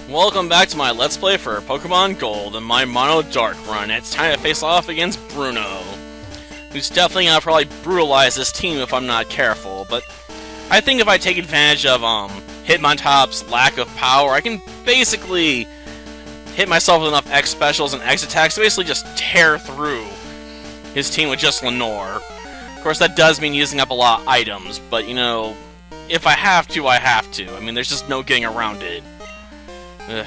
Welcome back to my Let's Play for Pokemon Gold and my Mono Dark run. It's time to face off against Bruno, who's definitely gonna probably brutalize this team if I'm not careful, but I think if I take advantage of Hitmontop's lack of power, I can basically hit myself with enough X specials and X attacks to basically just tear through his team with just Lenore. Of course, that does mean using up a lot of items, but you know, if I have to, I have to. I mean, there's just no getting around it. Ugh.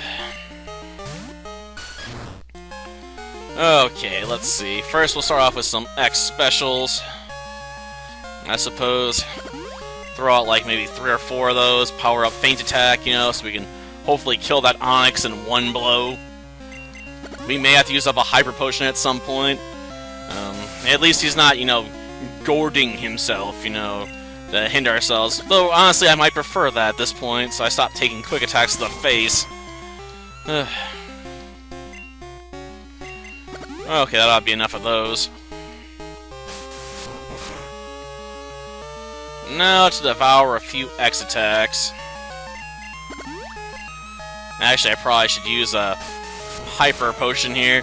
Okay, let's see. First, we'll start off with some X specials. I suppose throw out like maybe 3 or 4 of those. Power up Feint Attack, you know, so we can hopefully kill that Onix in one blow. We may have to use up a Hyper Potion at some point. At least he's not, you know, gourding himself, you know, to hinder ourselves. Though, honestly, I might prefer that at this point, so I stopped taking quick attacks to the face. Okay, that ought to be enough of those. Now to devour a few X attacks. Actually, I probably should use a Hyper Potion here.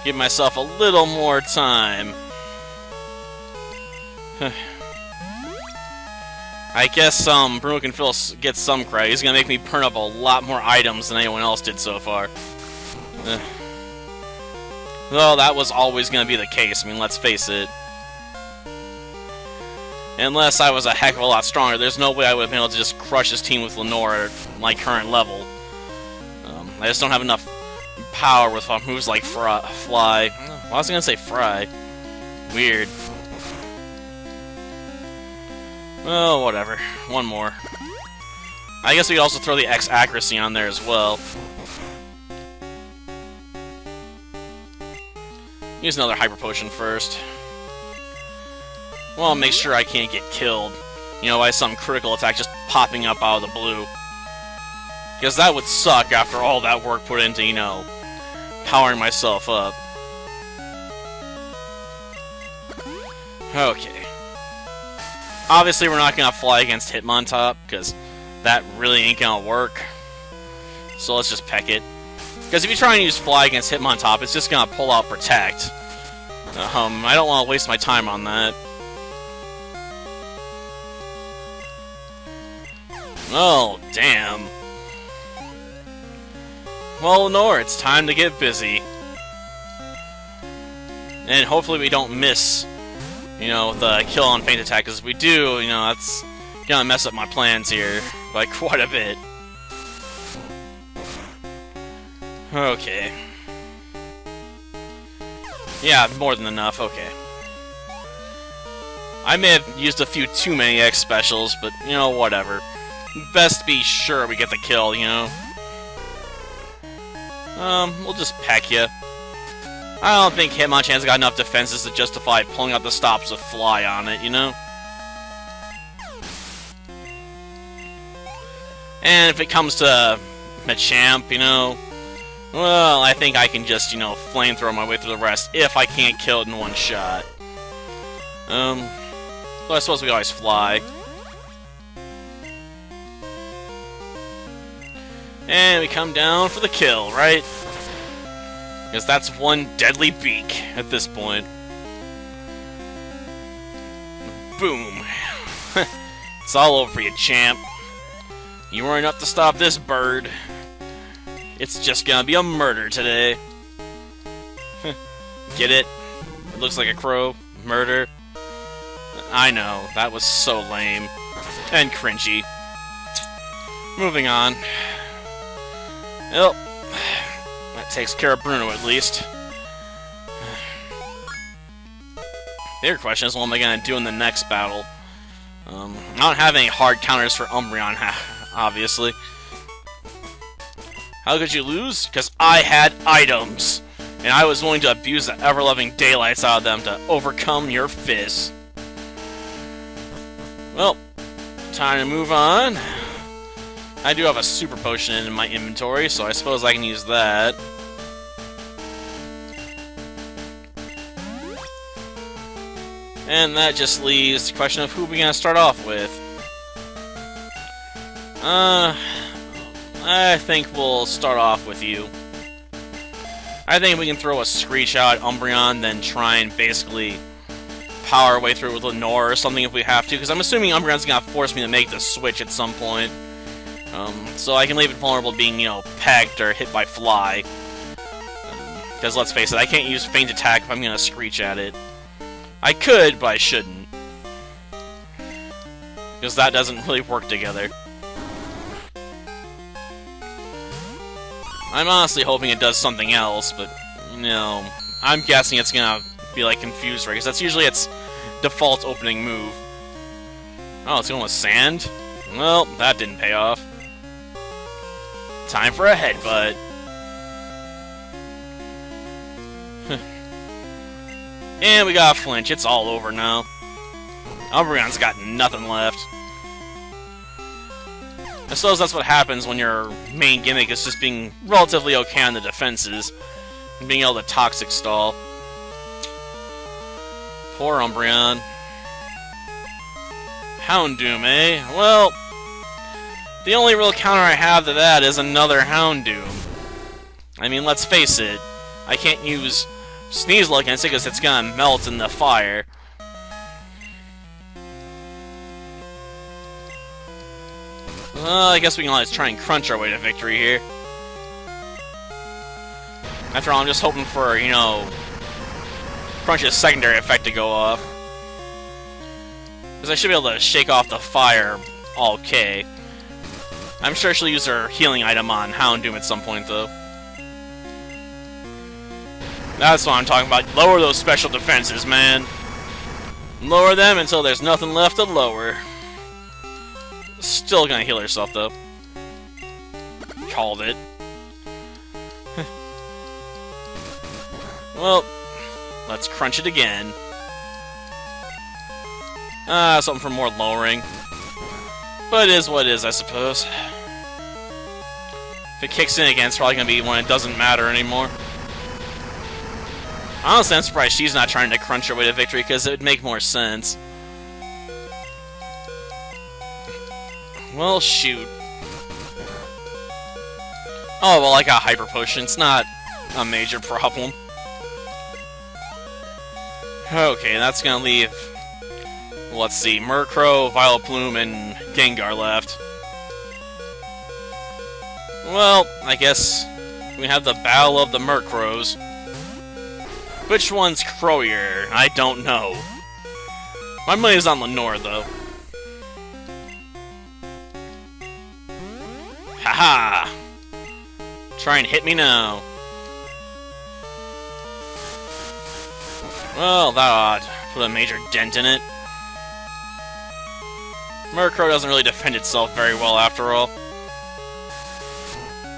Give myself a little more time. I guess Bruno can get some credit. He's gonna make me burn up a lot more items than anyone else did so far. Well, that was always gonna be the case. I mean, let's face it. Unless I was a heck of a lot stronger, there's no way I would have been able to just crush his team with Lenore at my current level. I just don't have enough power with moves like Fly. Well, I was gonna say Fry. Weird. Oh, whatever. One more. I guess we could also throw the X accuracy on there as well. Use another Hyper Potion first. Well, I'll make sure I can't get killed, you know, by some critical attack just popping up out of the blue. Because that would suck after all that work put into, you know, powering myself up. Okay. Obviously, we're not going to fly against Hitmontop, because that really ain't going to work. So let's just peck it. Because if you try and use Fly against Hitmontop, it's just going to pull out Protect. I don't want to waste my time on that. Oh, damn. Well, Lenore, it's time to get busy. And hopefully we don't miss, you know, the kill on Feint Attack, because if we do, you know, that's gonna mess up my plans here by quite a bit. Okay. Yeah, more than enough, okay. I may have used a few too many X specials, but, you know, whatever. Best be sure we get the kill, you know? We'll just peck ya. I don't think Hitmonchan's got enough defenses to justify pulling out the stops with Fly on it, you know? And if it comes to Machamp, you know, well, I think I can just, you know, flamethrower my way through the rest if I can't kill it in one shot. Well, I suppose we always Fly. And we come down for the kill, right? Because that's one deadly beak at this point. Boom. It's all over for you, champ. You weren't enough to stop this bird. It's just gonna be a murder today. Get it? It looks like a crow. Murder. I know, that was so lame. And cringy. Moving on. Well, that takes care of Bruno at least. The other question is, what am I going to do in the next battle? I don't have any hard counters for Umbreon, obviously. How could you lose? Because I had items, and I was willing to abuse the ever-loving daylights out of them to overcome your fizz. Well, time to move on. I do have a Super Potion in my inventory, so I suppose I can use that. And that just leaves the question of who we're going to start off with. I think we'll start off with you. I think we can throw a Screech out at Umbreon, then try and basically power our way through with Lenore or something if we have to, because I'm assuming Umbreon's gonna force me to make the switch at some point. So I can leave it vulnerable to being, you know, pegged or hit by Fly. Because let's face it, I can't use Feint Attack if I'm gonna Screech at it. I could, but I shouldn't. Because that doesn't really work together. I'm honestly hoping it does something else, but, you know, I'm guessing it's gonna be like Confuse Ray, because that's usually its default opening move. Oh, it's going with Sand? Well, that didn't pay off. Time for a Headbutt. And we got a Flinch. It's all over now. Umbreon's got nothing left. I suppose that's what happens when your main gimmick is just being relatively okay on the defenses and being able to Toxic Stall. Poor Umbreon. Houndoom, eh? Well, the only real counter I have to that is another Houndoom. I mean, let's face it, I can't use Sneasel against it because it's gonna melt in the fire. Well, I guess we can always try and crunch our way to victory here. After all, I'm just hoping for, you know, Crunch's secondary effect to go off. Because I should be able to shake off the fire okay. I'm sure she'll use her healing item on Houndoom at some point, though. That's what I'm talking about. Lower those special defenses, man. Lower them until there's nothing left to lower. Still gonna heal herself, though. Called it. Well, let's crunch it again. Something for more lowering. But it is what it is, I suppose. If it kicks in again, it's probably gonna be when it doesn't matter anymore. Honestly, I'm surprised she's not trying to crunch her way to victory, because it would make more sense. Well, shoot. Oh, well, I got Hyper Potion. It's not a major problem. Okay, that's gonna leave, let's see, Murkrow, Vileplume, and Gengar left. Well, I guess we have the Battle of the Murkrows. Which one's Crowier? I don't know. My money's on Lenore, though. Haha! Try and hit me now. Well, that ought to put a major dent in it. Murkrow doesn't really defend itself very well, after all.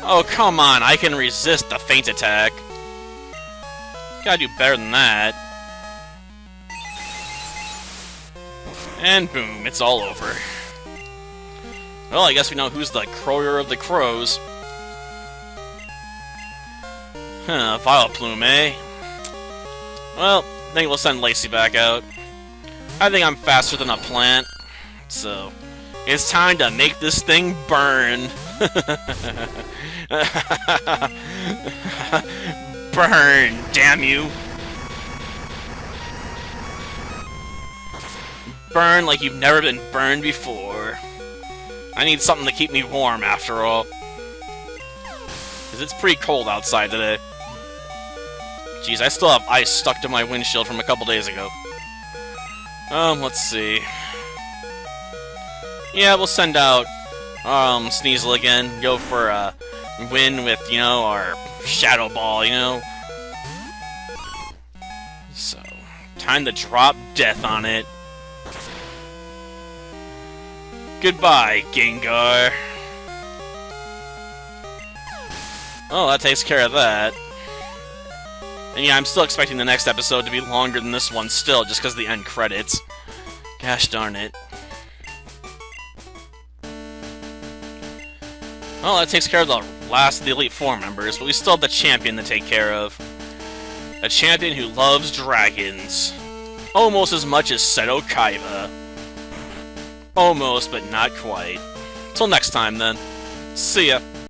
Oh, come on, I can resist the Feint Attack. Gotta do better than that. And boom, it's all over. Well, I guess we know who's the Crowier of the Crows. Huh, Vileplume, eh? Well, I think we'll send Lacey back out. I think I'm faster than a plant. So, it's time to make this thing burn. Burn, damn you. Burn like you've never been burned before. I need something to keep me warm, after all. Because it's pretty cold outside today. Jeez, I still have ice stuck to my windshield from a couple days ago. Let's see. Yeah, we'll send out, Sneasel again. Go for a win with, you know, our Shadow Ball, you know? So, time to drop death on it. Goodbye, Gengar. Oh, that takes care of that. And yeah, I'm still expecting the next episode to be longer than this one still, just because of the end credits. Gosh darn it. Well, that takes care of the last of the Elite Four members, but we still have the champion to take care of. A champion who loves dragons. Almost as much as Seto Kaiba. Almost, but not quite. Till next time, then. See ya.